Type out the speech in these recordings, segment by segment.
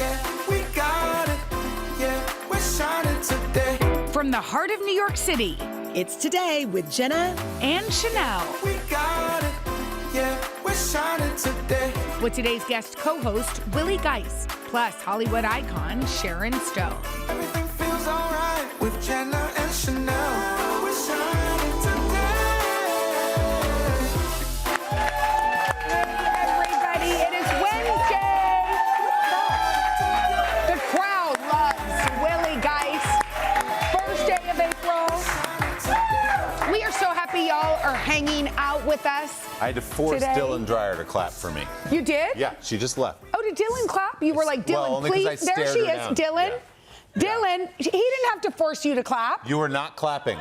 Yeah, we got it. Yeah, we're shining today. From the heart of New York City, It's Today with Jenna and Sheinelle. We got it. Yeah, we're shining today. With today's guest co-host, Willie Geist, plus Hollywood icon Sharon Stone. Everything feels alright with Jenna and Sheinelle. We're shining today. Hey, everybody, it is Wednesday. The crowd loves Willie Geist. First day of April. We are so happy y'all are hanging out with us. I had to force today. Dylan Dreyer to clap for me. You did? Yeah, she just left. Oh, did Dylan clap? You were like, Dylan, Well, only 'cause please. I There stared she her is, down. Dylan. Yeah. Dylan, he didn't have to force you to clap. You were not clapping.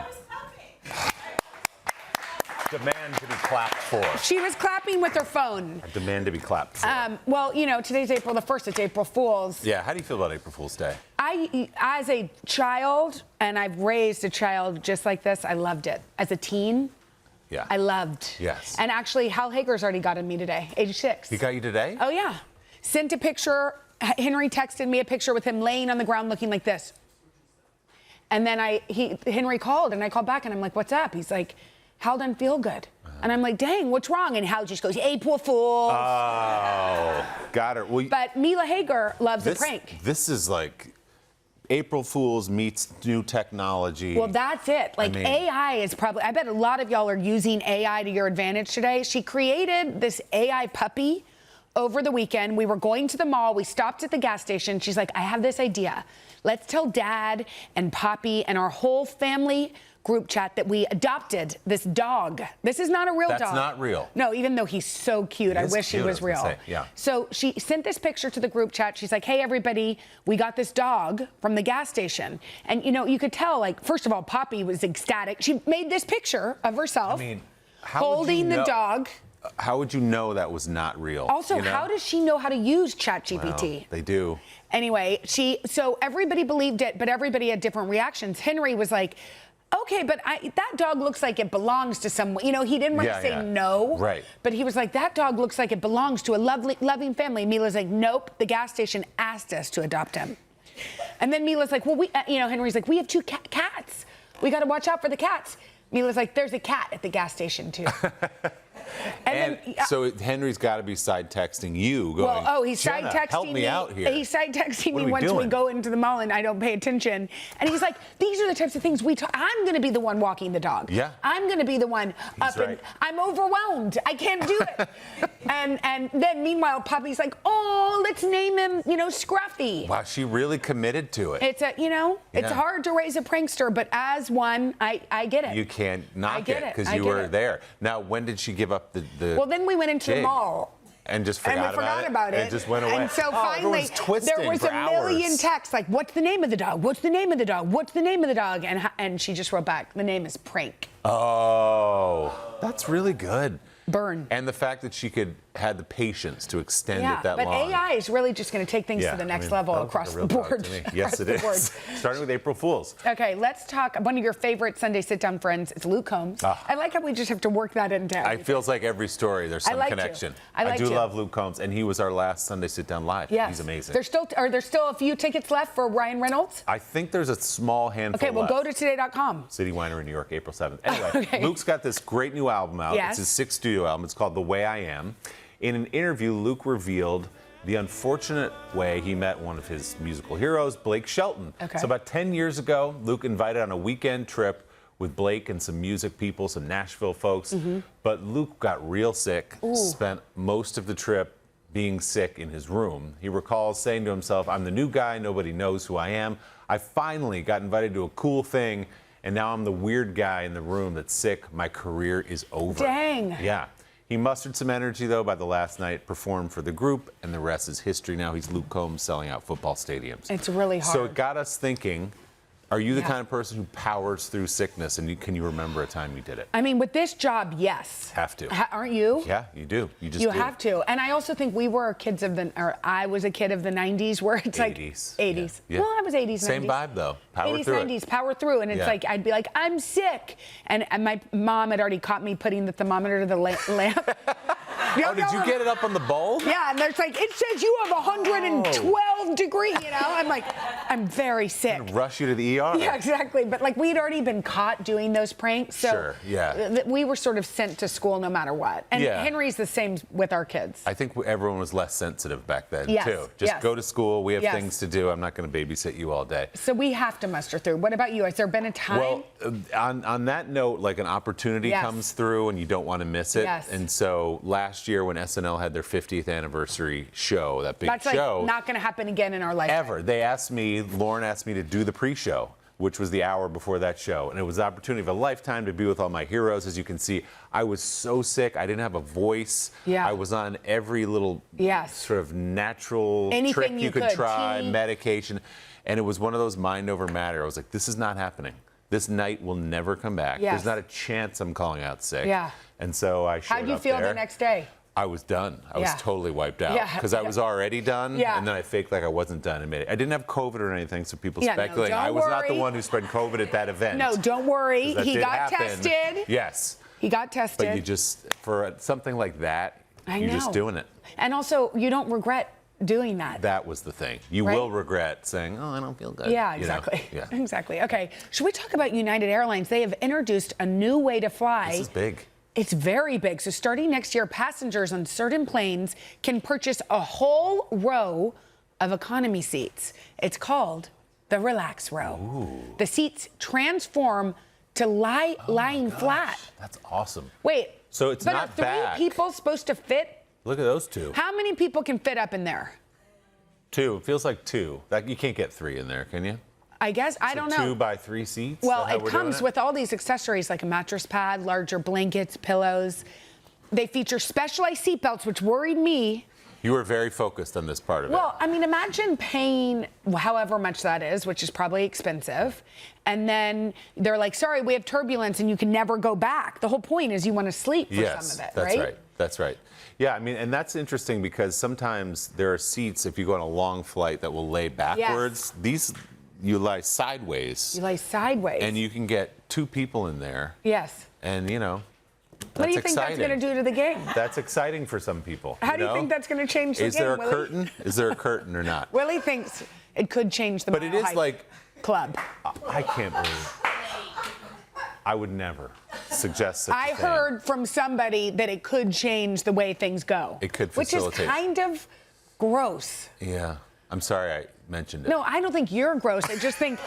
Demand to be clapped for. She was clapping with her phone. I demand to be clapped for. Well, you know, today's April the 1st. It's April Fool's. Yeah, how do you feel about April Fool's Day? As a child, and I've raised a child just like this, I loved it. As a teen, Yeah. I loved. Yes. And actually, Hal Hager's already gotten me today, age 6. He got you today? Oh, yeah. Sent a picture. Henry texted me a picture with him laying on the ground looking like this. And then Henry called, and I called back, and I'm like, what's up? He's like, Hal doesn't feel good. And I'm like, dang, what's wrong? And Hal just goes, April Fool. Oh, got her. Well, But Mila Hager loves a prank. This is like April Fool's meets new technology. Well, that's it. Like, I mean- AI is probably, I bet a lot of y'all are using AI to your advantage today. She created this AI puppy over the weekend. We were going to the mall. We stopped at the gas station. She's like, I have this idea. Let's tell Dad and Poppy and our whole family group chat that we adopted this dog. This is not a real dog. That's not real. No, even though he's so cute. I is wish cute, he was I was gonna real. say, yeah. So she sent this picture to the group chat. She's like, hey, everybody, we got this dog from the gas station. And, you know, you could tell, like, first of all, Poppy was ecstatic. She made this picture of herself holding the dog. How would you know that was not real? Also, you know? how does she know how to use ChatGPT? Well, they do. Anyway, so everybody believed it, but everybody had different reactions. Henry was like, okay, but that dog looks like it belongs to someone. You know, he didn't want to say no. Right. But he was like, that dog looks like it belongs to a loving family. Mila's like, nope, the gas station asked us to adopt him. And then Mila's like, well, Henry's like, we have 2 cats. We got to watch out for the cats. Mila's like, there's a cat at the gas station, too. And so Henry's got to be side texting you, going, he's side Jenna, texting help me out here. He's side texting What me are we once we doing? go into the mall and I don't pay attention. And he's like, these are the types of things we talk. I'm going to be the one walking the dog. Yeah. I'm going to be the one up and right. I'm overwhelmed. I can't do it. and then meanwhile, Poppy's like, oh, let's name him, Scruffy. Wow, she really committed to it. It's it's hard to raise a prankster, but as one, I get it. You can't knock get it it. because I you get were it. there. Now, when did she give up the Well, then we went into the gig? mall. And just forgot, about it. And just went away. And so finally, everyone's twisting there was for a million hours. texts like, what's the name of the dog? What's the name of the dog? What's the name of the dog? And she just wrote back, the name is Prank. Oh, that's really good. Burn. And the fact that she had the patience to extend it that but long. AI is really just going to take things to the next level that looks across like a the real dog board. to me. Yes, it is. Starting with April Fool's. Okay, let's talk. One of your favorite Sunday sit-down friends, it's Luke Combs. I like how we just have to work that into everything. It feels like every story there's some connection. I do love Luke Combs, and he was our last Sunday Sit Down Live. Yes. He's amazing. Are there still a few tickets left for Ryan Reynolds? I think there's a small handful Okay, well, left. go to today.com. City Winery in New York, April 7th. Anyway, Luke's got this great new album out. Yes. It's his 6th studio album. It's called The Way I Am. In an interview, Luke revealed the unfortunate way he met one of his musical heroes, Blake Shelton. Okay. So about 10 years ago, Luke invited on a weekend trip with Blake and some music people, some Nashville folks. But Luke got real sick, spent most of the trip being sick in his room. He recalls saying to himself, I'm the new guy, nobody knows who I am. I finally got invited to a cool thing, and now I'm the weird guy in the room that's sick. My career is over. Dang. Yeah. He mustered some energy, though, by the last night, performed for the group, and the rest is history. Now he's Luke Combs selling out football stadiums. It's really hard. So it got us thinking, are you the kind of person who powers through sickness, and can you remember a time you did it? I mean, with this job, yes. Have to. Aren't you? Yeah, you do. You just You do. have to. And I also think I was a kid of the 90s where it's 80s. like 80s. Yeah. Well, I was 80s, 90s. Same vibe, though. Power 80s, through 90s, it. power through. And it's like, I'd be like, I'm sick. And my mom had already caught me putting the thermometer to the lamp. Oh, did you get it up on the bulb? Yeah, and there's like, it says you have 112 12th degree, you know? I'm like, I'm very sick. Rush you to the ER. Yeah, exactly. But like we'd already been caught doing those pranks. So Sure, yeah. we were sort of sent to school no matter what. And Yeah. Henry's the same with our kids. I think everyone was less sensitive back then, Yes, too. Just yes. go to school. We have Yes. things to do. I'm not going to babysit you all day. So we have to muster through. What about you? Has there been a time? Well, on that note, like an opportunity Yes. comes through and you don't want to miss it. Yes. And so last year when SNL had their 50th anniversary show, that big That's show. like not going to happen again in our lifetime. Ever. Lauren asked me to do the pre-show, which was the hour before that show. And it was the opportunity of a lifetime to be with all my heroes. As you can see, I was so sick. I didn't have a voice. Yeah. I was on every little Yes. sort of natural Anything trick you you could could. try, Tea. medication. And it was one of those mind over matter. I was like, this is not happening. This night will never come back. Yes. There's not a chance I'm calling out sick. Yeah. And so I showed How'd you up feel there. the next day? I was done. I Yeah. was totally wiped out Yeah, because I yeah. was already done, Yeah. and then I faked like I wasn't done and made it. I didn't have COVID or anything, so people Yeah, no, speculating. don't I was not the worry. one who spread COVID at that event. No, don't worry. 'Cause that He did got happen. tested. Yes, He got tested. but you just for something like that, I you're know. just doing it. And also, you don't regret doing that. That was the thing. You Right? will regret saying, "Oh, I don't feel good." Yeah, you know? exactly. Yeah, Exactly. Okay. Should we talk about United Airlines? They have introduced a new way to fly. this is big. It's very big. So starting next year, passengers on certain planes can purchase a whole row of economy seats. It's called the Relax Row. Ooh. The seats transform to lying flat. That's awesome. Wait. So it's but not are three back. people supposed to fit? Look at those two. How many people can fit up in there? Two. It feels like two. That you can't get three in there, can you? I guess. I don't know. 2 by 3 seats. Well, Is that how it we're doing comes with all these accessories like a mattress pad, larger blankets, pillows. They feature specialized seatbelts, which worried me. You were very focused on this part of it. Well, I mean, imagine paying however much that is, which is probably expensive. And then they're like, sorry, we have turbulence and you can never go back. The whole point is you want to sleep for Yes, some of it, that's right? right. That's right. Yeah, I mean, and that's interesting because sometimes there are seats, if you go on a long flight, that will lay backwards. These, you lie sideways. You lie sideways. And you can get 2 people in there. Yes. And, you know, What do you that's think that's exciting. going to do to the game? That's exciting for some people. How do you know? think that's going to change the Is game, there a Willie? curtain? Is there a curtain or not? Willie thinks it could change the But it Mile is High like, Club. I can't believe. I would never suggest such a I thing. heard from somebody that it could change the way things go. It could Which facilitate. is kind of gross. Yeah. I'm sorry I mentioned it. No, I don't think you're gross. I just think,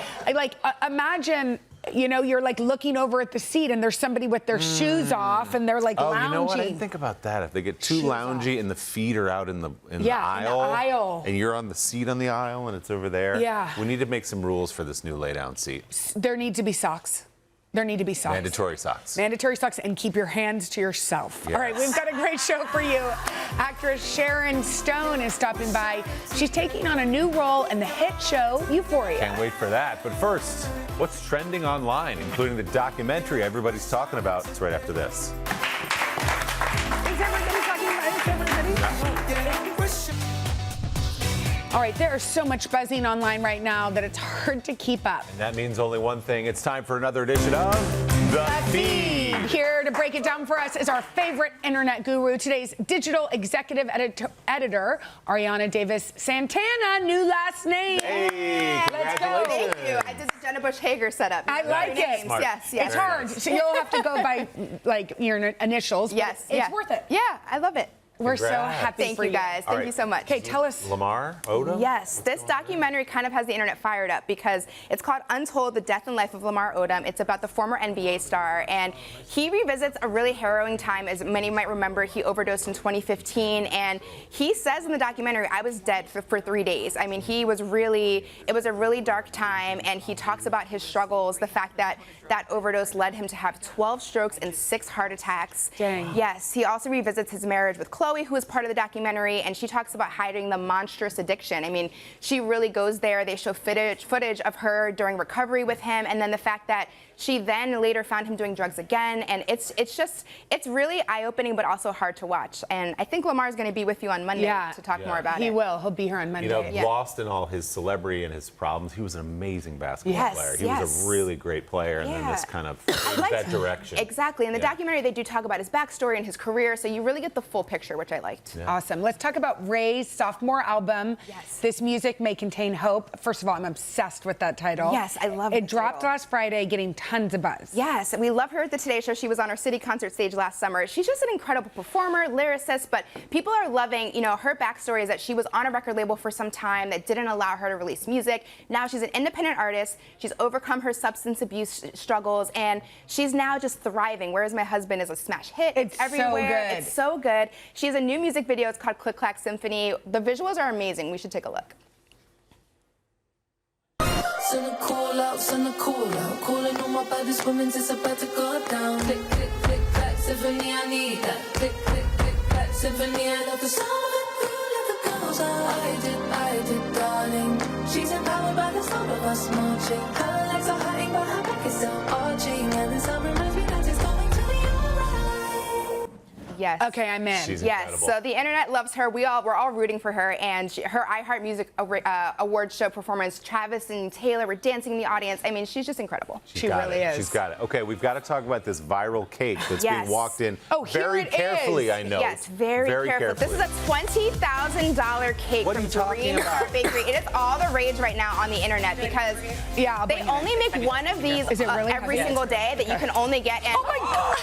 imagine, you know, you're like looking over at the seat and there's somebody with their shoes off and they're like Oh, lounging. you know what? I didn't think about that. If they get too Shoes loungy and the feet are out in the Yeah, in the aisle. and you're on the seat on the aisle and it's over there. Yeah. We need to make some rules for this new lay down seat. There need to be socks. There need to be socks. Mandatory socks. Mandatory socks, and keep your hands to yourself. Yes. All right, we've got a great show for you. Actress Sharon Stone is stopping by. She's taking on a new role in the hit show Euphoria. Can't wait for that. But first, what's trending online, including the documentary everybody's talking about? It's right after this. Is everybody talking about it? Is everybody? All right, there is so much buzzing online right now that it's hard to keep up. And that means only one thing. It's time for another edition of The Feed. Here to break it down for us is our favorite internet guru, today's digital executive editor, Ariana Davis Santana, new last name. Hey, Let's go. congratulations. Thank you. I did the Jenna Hager setup. I like it. Smart. Yes, yes. It's hard, so you'll have to go by like your initials. but Yes, it's yeah. worth it. Yeah, I love it. We're so Congrats. happy Thank for you guys. All Thank right. you so much. Okay, tell us. Lamar Odom? Yes, this documentary kind of has the internet fired up because it's called Untold: The Death and Life of Lamar Odom. It's about the former NBA star, and he revisits a really harrowing time. As many might remember, he overdosed in 2015, and he says in the documentary, I was dead for 3 days. I mean, it was a really dark time, and he talks about his struggles, the fact that that overdose led him to have 12 strokes and 6 heart attacks. Dang. Yes, he also revisits his marriage with Chloe, who is part of the documentary, and she talks about hiding the monstrous addiction. I mean, she really goes there. They show footage of her during recovery with him, and then the fact that she then later found him doing drugs again, and it's really eye-opening but also hard to watch. And I think Lamar's going to be with you on Monday to talk more about He it. will. He'll be here on Monday. You know, Yeah. lost in all his celebrity and his problems, he was an amazing basketball Yes, player. He was yes. a really great player, and then Yeah. this kind of I like that direction. Exactly. In the Yeah. documentary, they do talk about his backstory and his career, so you really get the full picture. picture, which I liked. Yeah. Awesome. Let's talk about Ray's sophomore album. Yes. This music may contain hope. First of all, I'm obsessed with that title. Yes, I love it. the Dropped title. last Friday, getting tons of buzz. Yes, we love her at the Today Show. She was on our city concert stage last summer. She's just an incredible performer, lyricist, but people are loving, her backstory is that she was on a record label for some time that didn't allow her to release music. Now she's an independent artist. She's overcome her substance abuse struggles, and she's now just thriving. Whereas My Husband is a smash hit. It's everywhere. so good. It's so good. She has a new music video. It's called Click Clack Symphony. The visuals are amazing. We should take a look. Send a call out, calling all my baddest women, it's about to go down. Click, click, click, clack, symphony, I need that. Click, click, click, clack, symphony, I love the sound of it, let the girls out. I did, darling. She's empowered by the sound of us marching. Her legs are hurting, but her back is still arching. And the sound reminds me that it's going to be alright. Yes. Okay, I'm in. She's Yes, incredible. so the internet loves her. We're all rooting for her, and her iHeart Music Awards show performance, Travis and Taylor were dancing in the audience. I mean, she's just incredible. She really is. She's got it. Okay, we've got to talk about this viral cake that's Yes. being walked in Oh, here very it carefully, is. I know. Yes, very careful. This is a $20,000 cake What are from you talking Dream about? Bakery. It is all the rage right now on the internet because Yeah, I'll they bring it only in. make one of these Is it really every heavy? single day that you can only get. And Oh my God!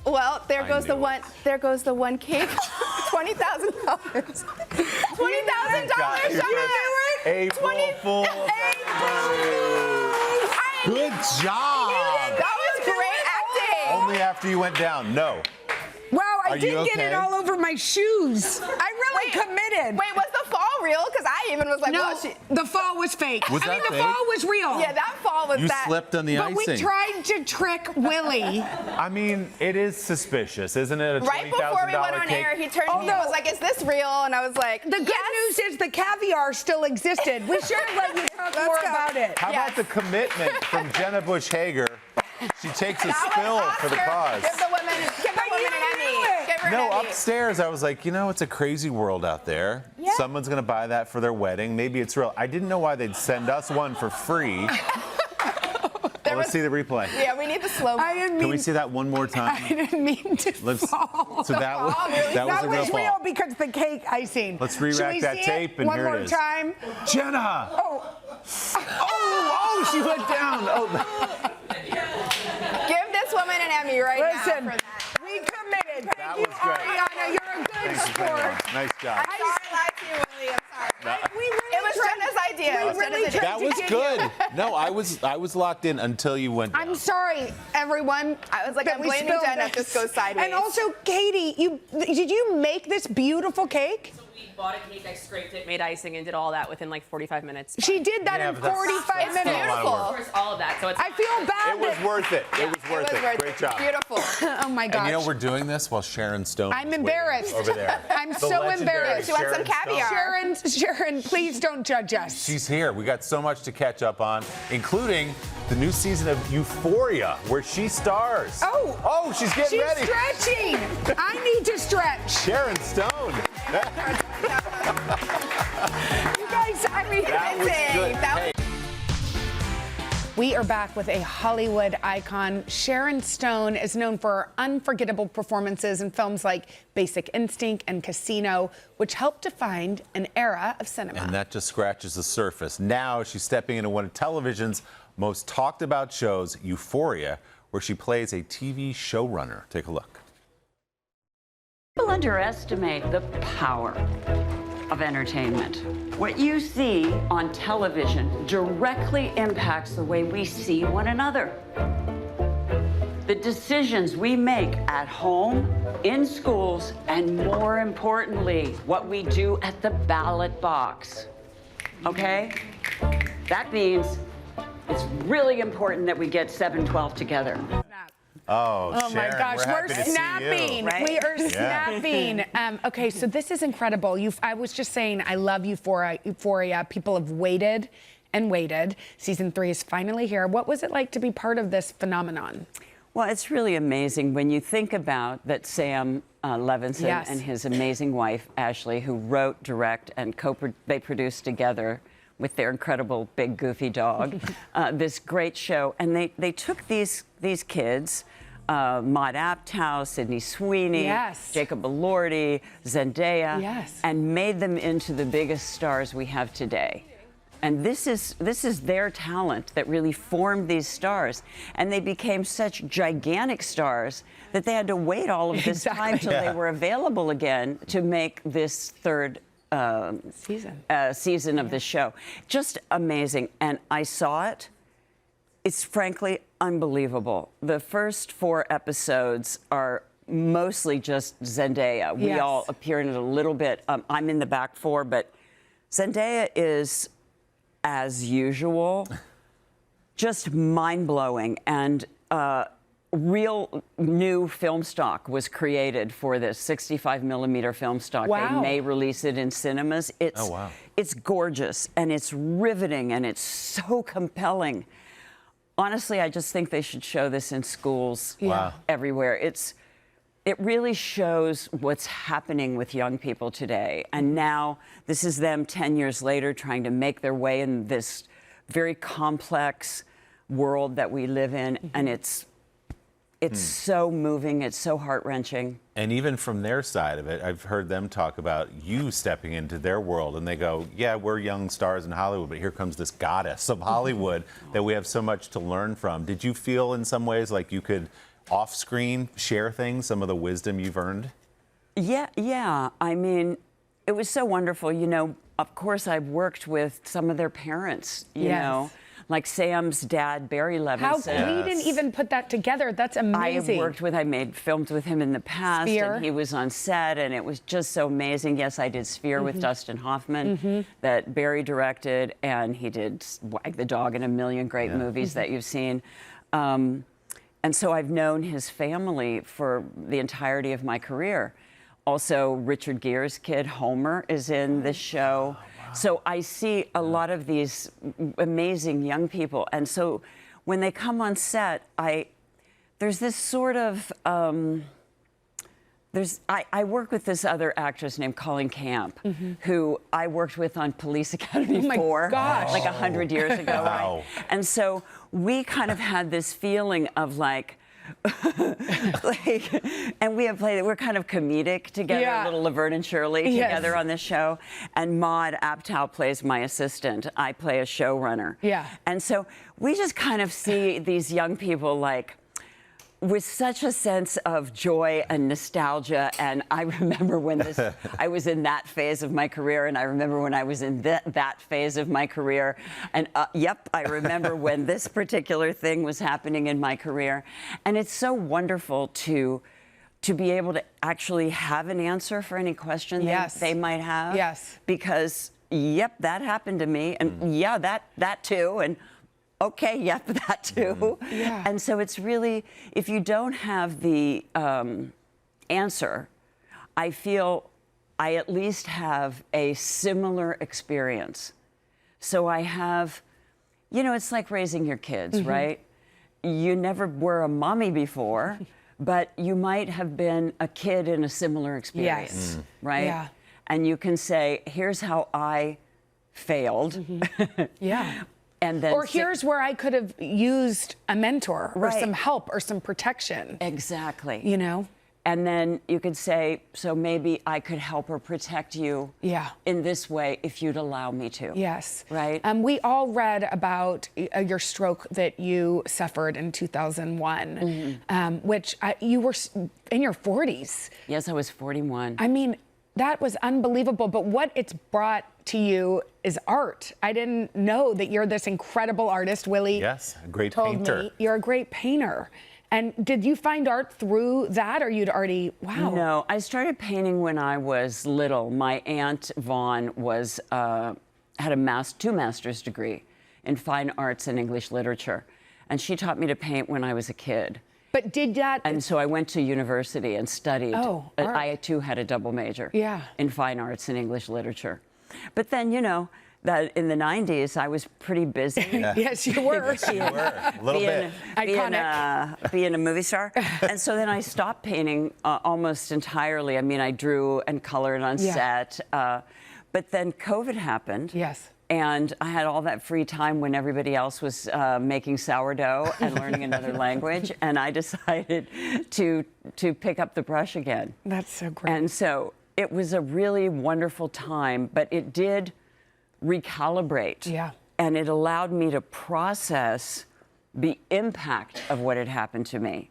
well, there I goes the knew one. it. There goes the one cake. $20,000. $20,000. April 20 Fool's. Good job. That was great acting. Only after you went down. No. Wow, I Are you did get it okay? all over my shoes. I really committed. Wait, was the fall real? Because I even was like, No, well, the fall was fake. Was I mean, that the fake? fall was real. yeah, that fall was You that. slipped on the But icing. we tried to trick Willie. I mean, it is suspicious, isn't it? A Right before we went on cake? air, he turned to me and no. was like, "Is this real?" And I was like, The good news is the caviar still existed. We should have let you talk Let's more go. about it. How Yes. about the commitment from Jenna Hager? She takes a That was spill for the Oscar. cause. Give the woman an Emmy. Give her an No, Emmy. upstairs I was like, it's a crazy world out there. Yeah. Someone's gonna buy that for their wedding. Maybe it's real. I didn't know why they'd send us one for free. Let's see the replay. Yeah, we need the slow. I didn't Can mean. we see that one more I time? didn't mean to Let's. fall. So that was really? that was That a real was fall. real because the cake icing. Let's Should re-rack we that see tape, it and one here it more is. time. Jenna! Oh, Oh, she went down. Oh, Give this woman an Emmy right listen, now for that. we committed. That Thank you, was great. Ariana. You're a good thanks for sport. playing. Nice job. I'm sorry I lied to you, Willie. I'm sorry. We really It was tried- Jenna's idea. we It was really Jenna's idea. That to was get good. you. No, I was locked in until you went down. I'm sorry, everyone. I was like, that I'm we blaming spilled Jenna if this goes sideways. And also, Katie, did you make this beautiful cake? So we bought a cake, I scraped it, made icing, and did all that within like 45 minutes. She did that Yeah, in but that's- 45 that's still a minutes. lot of Beautiful. work. Of course, all of that. So it's I feel bad. It was worth it. It was worth it. Great job. Beautiful. Oh my gosh. And we're doing this while Sharon Stone. I'm is waiting embarrassed. over there. I'm The so legendary embarrassed. She wants some Sharon Stone. caviar. Sharon, please don't judge us. She's here. We got so much to catch up on, including the new season of Euphoria, where she stars. Oh, she's getting She's ready. stretching. I need to stretch. Sharon Stone. You guys, I mean, That was good. That Hey, we are back with a Hollywood icon. Sharon Stone is known for her unforgettable performances in films like Basic Instinct and Casino, which helped define an era of cinema. and that just scratches the surface. Now she's stepping into one of television's most talked about shows, Euphoria, where she plays a TV showrunner. Take a look. People underestimate the power of entertainment. What you see on television directly impacts the way we see one another. The decisions we make at home, in schools, and more importantly, what we do at the ballot box. Okay? That means it's really important that we get 7-12 together. Oh, Oh my Sharon, gosh, we're happy to see you. snapping. We are snapping. Okay, so this is incredible. I was just saying, I love Euphoria. People have waited and waited. Season 3 is finally here. What was it like to be part of this phenomenon? Well, it's really amazing when you think about that Sam Levinson Yes. and his amazing wife, Ashley, who wrote, direct, and they produced together with their incredible big goofy dog, this great show. And they took these kids Maude Apatow, Sydney Sweeney, Yes. Jacob Elordi, Zendaya, Yes. and made them into the biggest stars we have today. And this is their talent that really formed these stars. And they became such gigantic stars that they had to wait all of this time till they were available again to make this third season of the show. Just amazing. And I saw it. It's frankly unbelievable. The first 4 episodes are mostly just Zendaya. We Yes. all appear in it a little bit. I'm in the back 4, but Zendaya is, as usual, just mind-blowing. And real new film stock was created for this 65mm film stock. Wow. They may release it in cinemas. It's gorgeous, and it's riveting, and it's so compelling. Honestly, I just think they should show this in schools everywhere. It really shows what's happening with young people today. And now this is them 10 years later trying to make their way in this very complex world that we live in. And it's so moving. It's so heart-wrenching. And even from their side of it, I've heard them talk about you stepping into their world, and they go, yeah, we're young stars in Hollywood, but here comes this goddess of Hollywood that we have so much to learn from. Did you feel in some ways like you could off-screen share things, some of the wisdom you've earned? Yeah. I mean, it was so wonderful. You know, of course, I've worked with some of their parents, you know. Like Sam's dad, Barry Levinson. We didn't even put that together. That's amazing. I made films with him in the past, Sphere. and he was on set, and it was just so amazing. Yes, I did Sphere with Dustin Hoffman that Barry directed, and he did Wag the Dog and a million great movies that you've seen. And so I've known his family for the entirety of my career. Also, Richard Gere's kid, Homer, is in this show. So I see a lot of these amazing young people. And so when they come on set, there's this sort of, I work with this other actress named Colleen Camp, who I worked with on Police Academy 4, like 100 years ago. Wow. Right? And so we kind of had this feeling of like, and we have played, we're kind of comedic together, a little Laverne and Shirley together on this show. And Maude Apatow plays my assistant. I play a showrunner. Yeah. And so we just kind of see these young people like with such a sense of joy and nostalgia. And I remember when I was in that phase of my career, and I remember when I was in that phase of my career. And I remember when this particular thing was happening in my career. And it's so wonderful to be able to actually have an answer for any question they might have. Yes. Because, that happened to me. And that too. And okay, that too. Yeah. And so it's really, if you don't have the answer, I feel I at least have a similar experience. So I have, it's like raising your kids, right? You never were a mommy before, but you might have been a kid in a similar experience, right? Yeah. And you can say, here's how I failed. Yeah. And then here's where I could have used a mentor or some help or some protection. Exactly. You know? And then you could say, so maybe I could help or protect you in this way if you'd allow me to. Yes. Right? We all read about your stroke that you suffered in 2001, which you were in your 40s. Yes, I was 41. I mean, that was unbelievable. But what it's brought to you is art. I didn't know that you're this incredible artist. Willie a great told painter. me you're a great painter. And did you find art through that, or you'd already, No, I started painting when I was little. My aunt Vaughn was had a 2 master's degree in fine arts and English literature, and she taught me to paint when I was a kid. But did that? And so I went to university and studied. Oh, art. art. I too had a double major. In fine arts and English literature. But then, that in the 90s, I was pretty busy. Yes, you were. A little bit. Iconic. Being a movie star. And so then I stopped painting almost entirely. I mean, I drew and colored on set. But then COVID happened. Yes. And I had all that free time when everybody else was making sourdough and learning another language. And I decided to pick up the brush again. That's so great. And so it was a really wonderful time, but it did recalibrate. Yeah. And it allowed me to process the impact of what had happened to me.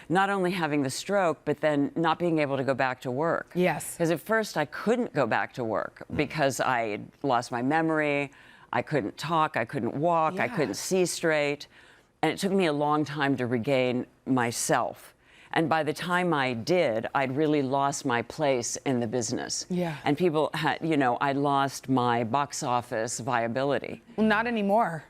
Not only having the stroke, but then not being able to go back to work. Yes. Because at first I couldn't go back to work because I had lost my memory, I couldn't talk, I couldn't walk, I couldn't see straight. And it took me a long time to regain myself. And by the time I did, I'd really lost my place in the business. Yeah. And people had, you know, I'd lost my box office viability. Well, not anymore.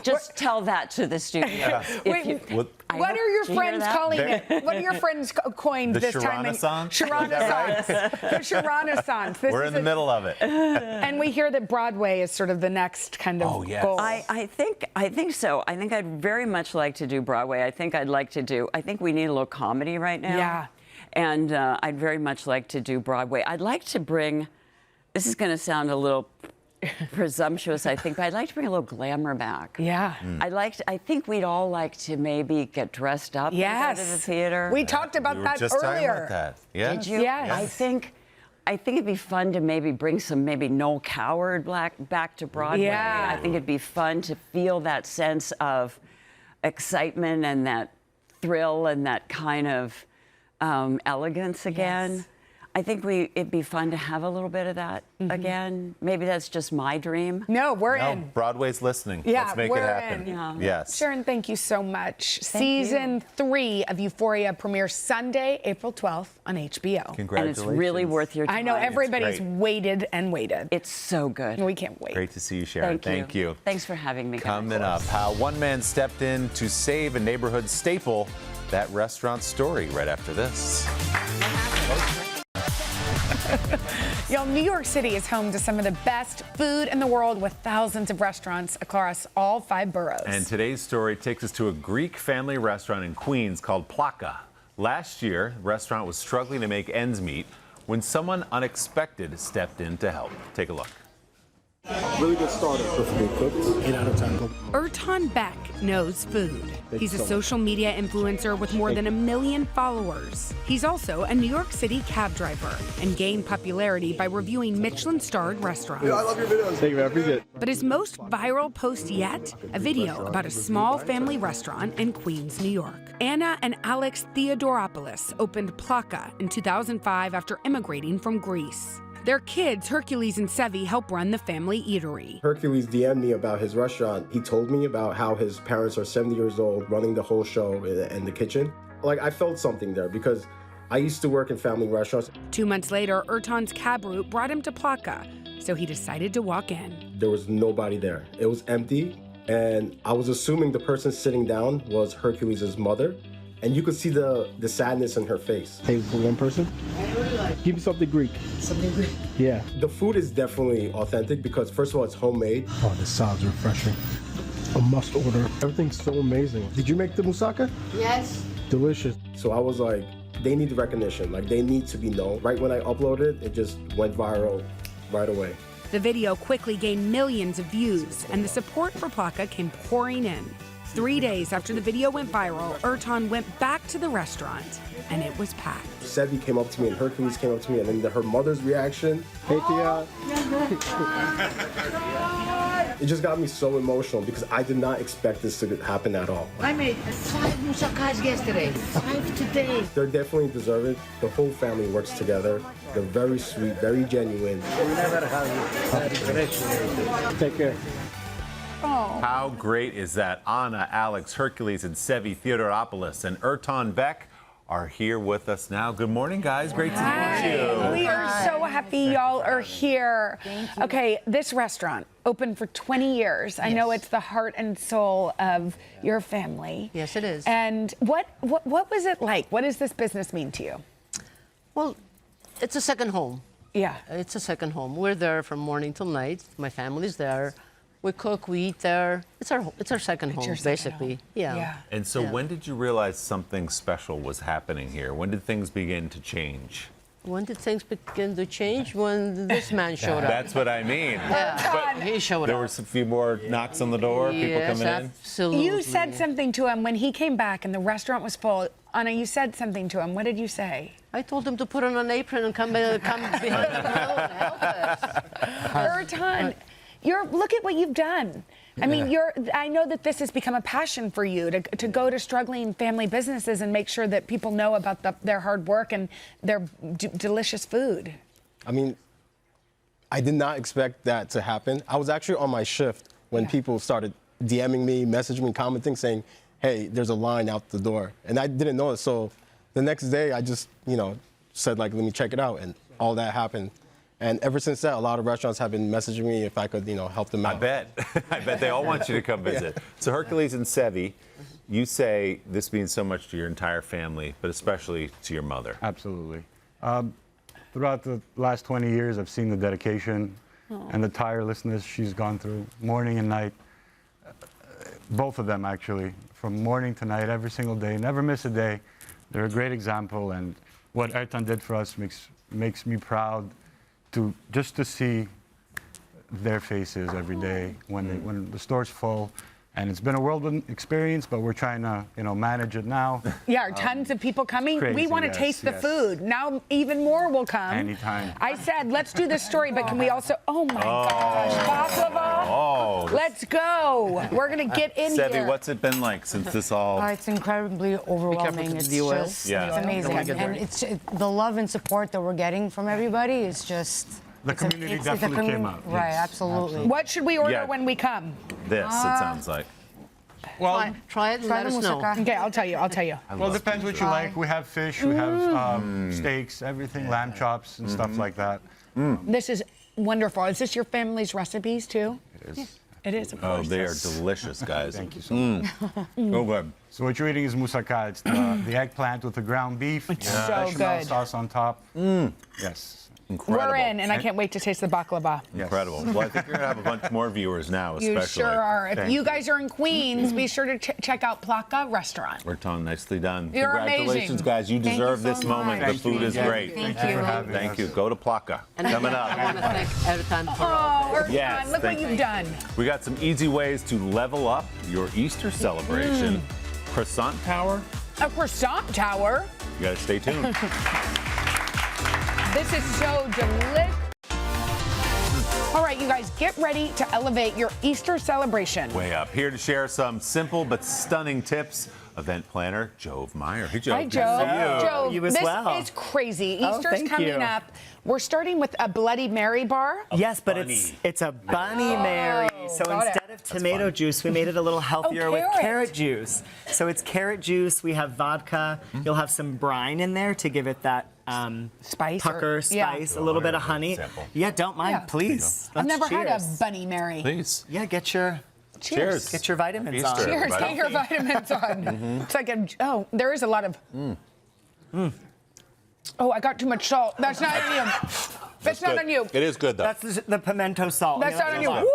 Just tell that to the studio. Wait, what are your friends calling it? What are your friends coined this time? Sharon-a-sance? The Sharon-a-sance. We're in the middle of it. And we hear that Broadway is sort of the next kind of goal. I think so. I think I'd very much like to do Broadway. I think we need a little comedy right now. Yeah. And I'd very much like to do Broadway. I'd like to bring, this is going to sound a little presumptuous, I think, but I'd like to bring a little glamour back. Yeah. I think we'd all like to maybe get dressed up and go to the theater. We talked about that just earlier. talking about that. Yeah. Did you? Yes. I think it'd be fun to maybe bring some Noel Coward back to Broadway. Yeah. I think it'd be fun to feel that sense of excitement and that thrill and that kind of elegance again. Yes. I think it'd be fun to have a little bit of that again. Maybe that's just my dream. No, we're in. Broadway's listening. Yeah, Let's make we're it happen. in. Yeah. Yes. Sharon, thank you so much. Thank Season 3 of Euphoria premieres Sunday, April 12th on HBO. Congratulations. And it's really worth your time. I know everybody's great. waited and waited. It's so good. We can't wait. Great to see you, Sharon. Thank you. Thanks for having me, guys. Coming up, how one man stepped in to save a neighborhood staple. That restaurant story right after this. Y'all, New York City is home to some of the best food in the world with thousands of restaurants across all 5 boroughs. And today's story takes us to a Greek family restaurant in Queens called Plaka. Last year, the restaurant was struggling to make ends meet when someone unexpected stepped in to help. Take a look. Really good starter. Perfectly cooked. 8 out of 10. Ertan Beck knows food. He's a social media influencer with more than 1 million followers. He's also a New York City cab driver and gained popularity by reviewing Michelin-starred restaurants. I love your videos. Thank you, man. I appreciate it. But his most viral post yet, a video about a small family restaurant in Queens, New York. Anna and Alex Theodoropoulos opened Plaka in 2005 after immigrating from Greece. Their kids, Hercules and Sevi, help run the family eatery. Hercules DM'd me about his restaurant. He told me about how his parents are 70 years old, running the whole show in the kitchen. Like, I felt something there because I used to work in family restaurants. 2 months later, Ertan's cab route brought him to Plaka, so he decided to walk in. There was nobody there. It was empty, and I was assuming the person sitting down was Hercules' mother, and you could see the sadness in her face. Table for one person? Give me something Greek. Something Greek. Yeah. The food is definitely authentic because, first of all, it's homemade. Oh, this sounds refreshing. A must order. Everything's so amazing. Did you make the moussaka? Yes. Delicious. So I was like, they need the recognition. Like, they need to be known. Right when I uploaded, it just went viral right away. The video quickly gained millions of views, and the support for Plaka came pouring in. 3 days after the video went viral, Ertan went back to the restaurant, and it was packed. Sevi came up to me, and Hercules came up to me, and then her mother's reaction. Hey, Tia. It just got me so emotional because I did not expect this to happen at all. I made 5 moussakas yesterday, 5 today. They're definitely deserving. The whole family works together. They're very sweet, very genuine. Take care. How great is that? Anna, Alex, Hercules, and Sevi Theodoropoulos and Ertan Beck are here with us now. Good morning, guys. Great to meet you. We are so happy y'all are here. Okay, this restaurant opened for 20 years. I know it's the heart and soul of your family. Yes, it is. And what was it like? What does this business mean to you? Well, it's a second home. Yeah. It's a second home. We're there from morning till night. My family's there. We cook, we eat there. It's our second home, your second basically. home. Yeah. And so when did you realize something special was happening here? When did things begin to change? When did things begin to change? When this man showed up. That's what I mean. Yeah, he showed There up. were a few more knocks on the door, people Yes, coming in. absolutely. You said something to him when he came back and the restaurant was full. Anna, you said something to him. What did you say? I told him to put on an apron and come behind the grill and help us. Ertan, look at what you've done. I mean, I know that this has become a passion for you to go to struggling family businesses and make sure that people know about their hard work and their delicious food. I mean, I did not expect that to happen. I was actually on my shift when people started DMing me, messaging me, commenting, saying, hey, there's a line out the door. And I didn't know it. So the next day, I just, said, like, let me check it out. And all that happened. And ever since that, a lot of restaurants have been messaging me if I could, help them out. I bet. I bet they all want you to come visit. So Hercules and Sevi, you say this means so much to your entire family, but especially to your mother. Absolutely. Throughout the last 20 years, I've seen the dedication and the tirelessness she's gone through, morning and night. Both of them, actually, from morning to night, every single day, never miss a day. They're a great example, and what Ertan did for us makes me proud to see their faces every day when the store's full. And it's been a whirlwind experience, but we're trying to, manage it now. Yeah, are tons of people coming? Crazy, we want to taste the food. Now even more will come. Anytime. I said, let's do this story, but can we also, oh my gosh, baklava? Oh. Let's go. We're going to get in Sevi, here. what's it been like since this all... It's incredibly overwhelming. It's the oil. just, Yeah. it's amazing. And it's the love and support that we're getting from everybody is just... The community definitely came out. Right, Yes, absolutely. What should we order Yeah. when we come? This, it sounds like. Well, Try it and let us know. Okay, I'll tell you. well, it depends what you like. We have fish, we have steaks, everything, lamb chops and stuff like that. This is wonderful. Is this your family's recipes too? It is. It is, of Oh, course. they are delicious, guys. Thank you so much. So good. So what you're eating is moussaka. It's the eggplant with the ground beef. so bechamel good. sauce on top. Yes. Incredible. We're in, and I can't wait to taste the baklava. Incredible. Well, I think you're going to have a bunch more viewers now, especially. You sure are. If Thank you you. guys are in Queens, be sure to check out Plaka Restaurant. Ertan, nicely done. You're Congratulations, amazing. guys. You Thank you deserve so this moment. much. The food is Thank you. great. Thank Thank you you. for having Thank us. you. Go to Plaka. Coming I want up. to thank Ertan for Oh, Ertan, Yes, look what thank you've you. done. We got some easy ways to level up your Easter celebration. Croissant Tower. A croissant tower. You got to stay tuned. This is so delicious. All right, you guys, get ready to elevate your Easter celebration. Way up. Here to share some simple but stunning tips, event planner Jove Meyer. Hey, Jove. Hi, Good Joe. to see you. Joe, You as this well. is crazy. Oh, Easter's thank coming you. up. We're starting with a Bloody Mary bar. Yes, but it's a Bunny Mary. So got it. instead of tomato juice, we made it a little healthier with carrot. carrot juice. So it's carrot juice. We have vodka. You'll have some brine in there to give it that Spice or- pucker yeah. spice, a little bit of honey. Sample. Yeah, don't mind, Yeah. please. I've Let's never had a cheers. Bunny Mary. Please. Yeah, get your Cheers. Get your vitamins on. Easter. Cheers, Right get on. your vitamins on. It's like there is a lot of. Oh, I got too much salt. That's not on you. That's not good. on you. It is good, though. That's the pimento salt. That's not on you. a lot. Woo!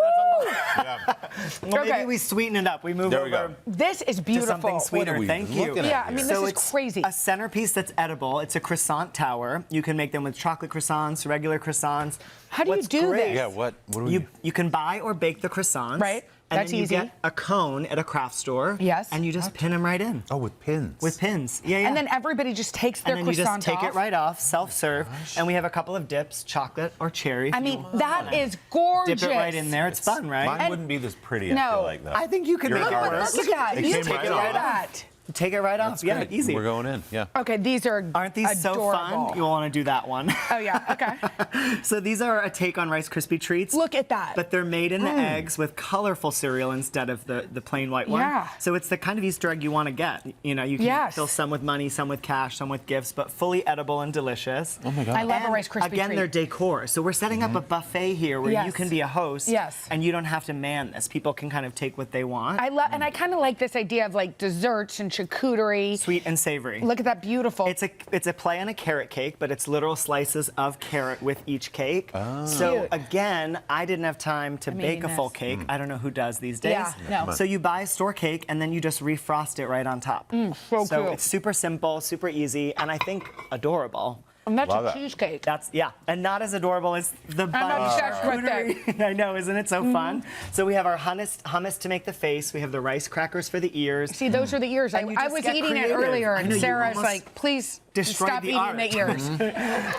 Well, Okay. maybe we sweeten it up. We move There we over go. This is to beautiful. something sweeter. we Thank you. looking at Yeah, I here? mean, this So is it's crazy. a centerpiece that's edible. It's a croissant tower. You can make them with chocolate croissants, regular croissants. How do you What's do great- this? Yeah, what do we... You can buy or bake the croissants. Right. And That's then you easy. get a cone at a craft store. Yes. And you just pin them right in. Oh, with pins. With pins. Yeah, yeah. And then everybody just takes their and then you croissant just take off. it right off, self-serve. And we have a couple of dips, chocolate or cherry. I mean, that is gorgeous. Dip it right in there. It's fun, right? Mine wouldn't be this pretty, I No. feel like, though. I think you could You're make it an work. artist. Look at that. It You came take right it off. that. Take it right off. That's Yeah, great. easy. We're going in, yeah. Okay, these are Aren't these so adorable. fun? You'll want to do that one. Oh, yeah, okay. So these are a take on Rice Krispie treats. Look at that. But they're made in the eggs with colorful cereal instead of the plain white one. Yeah. So it's the kind of Easter egg you want to get. You know, you can Yes. fill some with money, some with cash, some with gifts, but fully edible and delicious. Oh, my God. I love a And Rice Krispie again, treat. they're decor. So we're setting up a buffet here where you Yes. can be a host. Yes. And you don't have to man this. People can kind of take what they want. I love, and I kind of like this idea of like desserts and charcuterie. Sweet and savory. Look at that beautiful. It's a play on a carrot cake, but it's literal slices of carrot with each cake. So Cute. again, I didn't have time to bake a full cake. I don't know who does these days. Yeah, no. So you buy a store cake and then you just refrost it right on top. so So cute. it's super simple, super easy, and I think adorable. And that's Love a it. cheesecake. That's, yeah, and not as adorable as the bunny obsessed with charcuterie. I know, isn't it so fun? So we have our hummus to make the face. We have the rice crackers for the ears. See, those are the ears. I And you was just get eating it creative. earlier, I and know, you Sarah's almost like, please destroyed stop the eating art. the ears.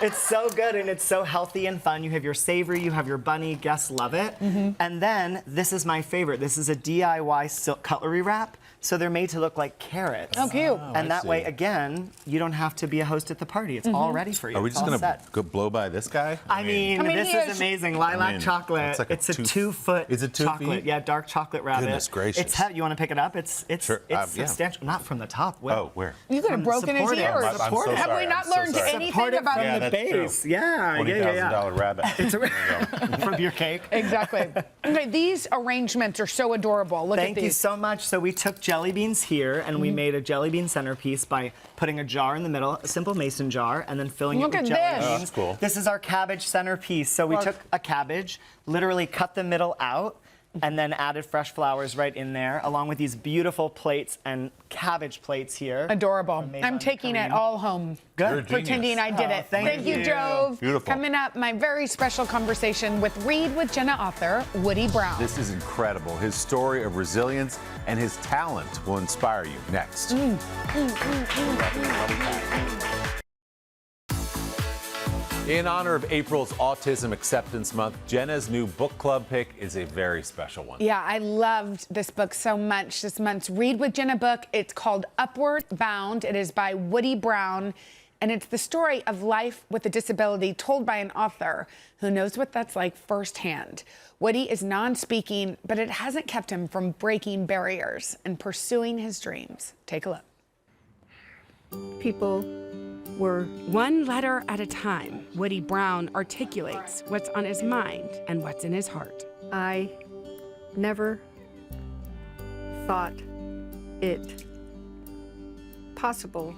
It's so good and it's so healthy and fun. You have your savory, you have your bunny. Guests love it. And then this is my favorite. This is a DIY silk cutlery wrap. So they're made to look like carrots. Oh, cute. And that see. way, again, you don't have to be a host at the party. It's all ready for you. Are we It's just all gonna set. go blow by this guy? I mean, this he is is- amazing. Lilac mean, chocolate. it's like a it's a 2 2-foot Is it 2 chocolate. feet? Yeah, dark chocolate rabbit. Goodness gracious. It's you want to pick it up? It's Sure, yeah. substantial. Not from the top. Oh, where? You could have broken his Support it. ears. I'm so Support it. Have we sorry. not I'm so learned sorry. anything Support it about from Yeah, the that's true. base. Yeah, $20,000 rabbit. It's There you go. from your cake. Exactly. Okay, these arrangements are so adorable. Look at Thank these. you so much. So we took jelly beans here and we made a jelly bean centerpiece by putting a jar in the middle, a simple mason jar, and then filling Look it with at jelly this. beans. Oh, that's cool. This is our cabbage centerpiece. So we took a cabbage, literally cut the middle out, and then added fresh flowers right in there, along with these beautiful plates and cabbage plates here. Adorable. Made I'm on taking it Korean. all home. Good. You're a Pretending genius. I did Oh, it. thank you, you. Jove. Beautiful. Coming up, my very special conversation with Read with Jenna author Woody Brown. This is incredible. His story of resilience and his talent will inspire you next. In honor of April's Autism Acceptance Month, Jenna's new book club pick is a very special one. Yeah, I loved this book so much. This month's Read with Jenna book. It's called Upward Bound. It is by Woody Brown. And it's the story of life with a disability told by an author who knows what that's like firsthand. Woody is non-speaking, but it hasn't kept him from breaking barriers and pursuing his dreams. Take a look. People were one letter at a time. Woody Brown articulates what's on his mind and what's in his heart. I never thought it possible.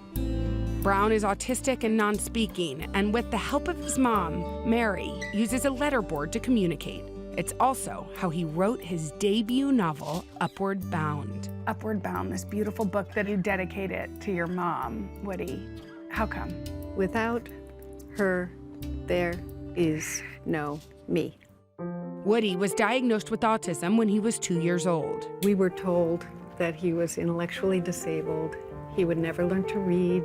Brown is autistic and non-speaking, and with the help of his mom, Mary, uses a letterboard to communicate. It's also how he wrote his debut novel, Upward Bound. Upward Bound, this beautiful book that you dedicated to your mom, Woody. How come? Without her, there is no me. Woody was diagnosed with autism when he was 2 years old. We were told that he was intellectually disabled. He would never learn to read.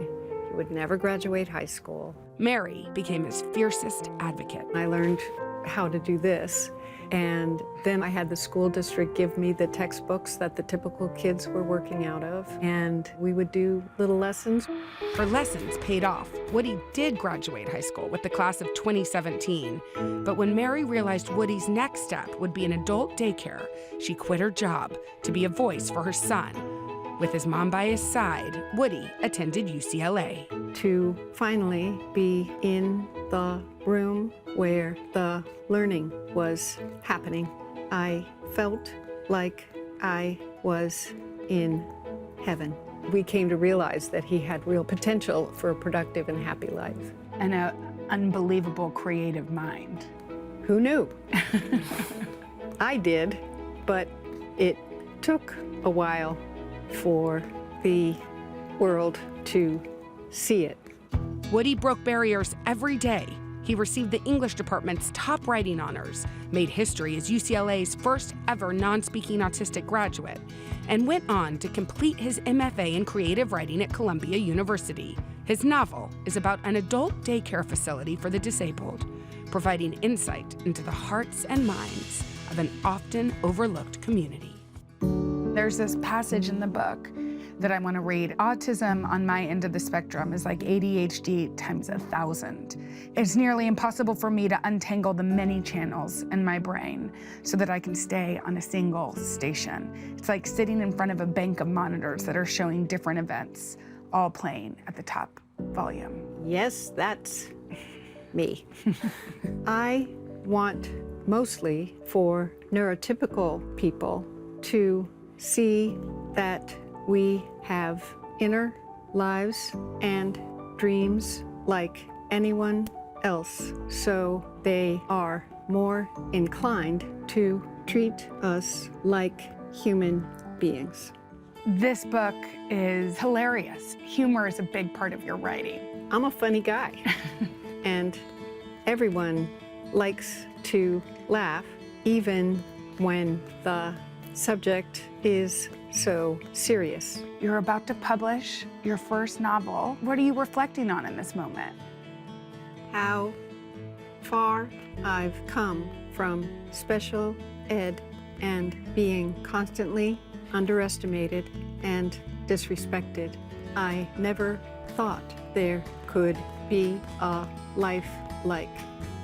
He would never graduate high school. Mary became his fiercest advocate. I learned how to do this. And then I had the school district give me the textbooks that the typical kids were working out of. And we would do little lessons. Her lessons paid off. Woody did graduate high school with the class of 2017. But when Mary realized Woody's next step would be an adult daycare, she quit her job to be a voice for her son. With his mom by his side, Woody attended UCLA. To finally be in the room where the learning was happening, I felt like I was in heaven. We came to realize that he had real potential for a productive and happy life. And an unbelievable creative mind. Who knew? I did, but it took a while for the world to see it. Woody broke barriers every day. He received the English department's top writing honors, made history as UCLA's first ever non-speaking autistic graduate, and went on to complete his MFA in creative writing at Columbia University. His novel is about an adult daycare facility for the disabled, providing insight into the hearts and minds of an often overlooked community. There's this passage in the book that I want to read. Autism on my end of the spectrum is like ADHD times 1,000. It's nearly impossible for me to untangle the many channels in my brain so that I can stay on a single station. It's like sitting in front of a bank of monitors that are showing different events, all playing at the top volume. Yes, that's me. I want mostly for neurotypical people to see that we have inner lives and dreams like anyone else, so they are more inclined to treat us like human beings. This book is hilarious. Humor is a big part of your writing. I'm a funny guy, and everyone likes to laugh, even when the subject is so serious. You're about to publish your first novel. What are you reflecting on in this moment? How far I've come from special ed and being constantly underestimated and disrespected. I never thought there could be a life like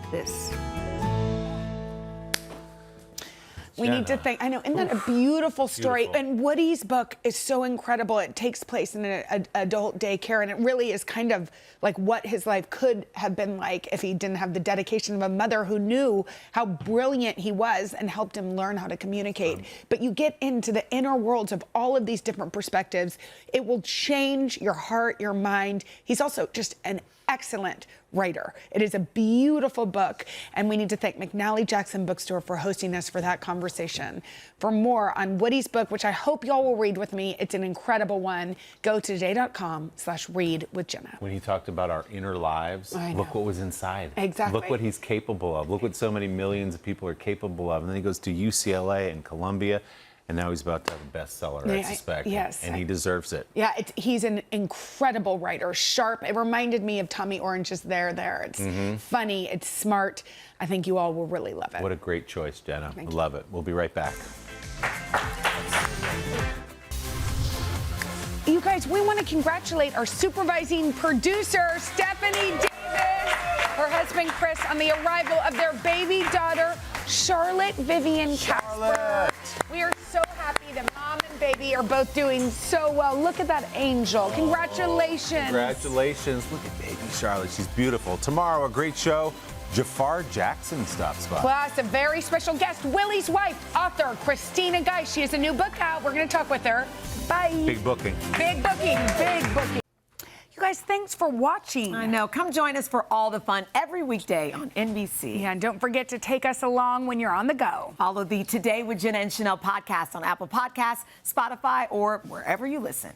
this. We need to thank, I know, isn't that a beautiful story? Beautiful. And Woody's book is so incredible. It takes place in an adult daycare, and it really is kind of like what his life could have been like if he didn't have the dedication of a mother who knew how brilliant he was and helped him learn how to communicate. But you get into the inner worlds of all of these different perspectives. It will change your heart, your mind. He's also just an excellent writer. It is a beautiful book, and we need to thank McNally Jackson Bookstore for hosting us for that conversation. For more on Woody's book, which I hope y'all will read with me, it's an incredible one, go to today.com/readwithjenna. When he talked about our inner lives, I know. look what was inside. Exactly. Look what he's capable of. Look what so many millions of people are capable of. And then he goes to UCLA and Columbia, and now he's about to have a bestseller, I suspect. Yes. And he deserves it. Yeah, he's an incredible writer, sharp. It reminded me of Tommy Orange's There. It's funny, it's smart. I think you all will really love it. What a great choice, Jenna. Thank I love it. We'll be right back. You guys, we want to congratulate our supervising producer, Stephanie Davis, her husband, Chris, on the arrival of their baby daughter, Charlotte Vivian Casper. We are so happy that mom and baby are both doing so well. Look at that angel. Congratulations. Congratulations. Look at baby Charlotte. She's beautiful. Tomorrow, a great show. Jafar Jackson stops by. Plus, a very special guest, Willie's wife, author Christina Geist. She has a new book out. We're going to talk with her. Bye. Big booking. Big booking. Big booking. You guys, thanks for watching. I know. Come join us for all the fun every weekday on NBC. Yeah, and don't forget to take us along when you're on the go. Follow the Today with Jenna and Sheinelle podcast on Apple Podcasts, Spotify, or wherever you listen.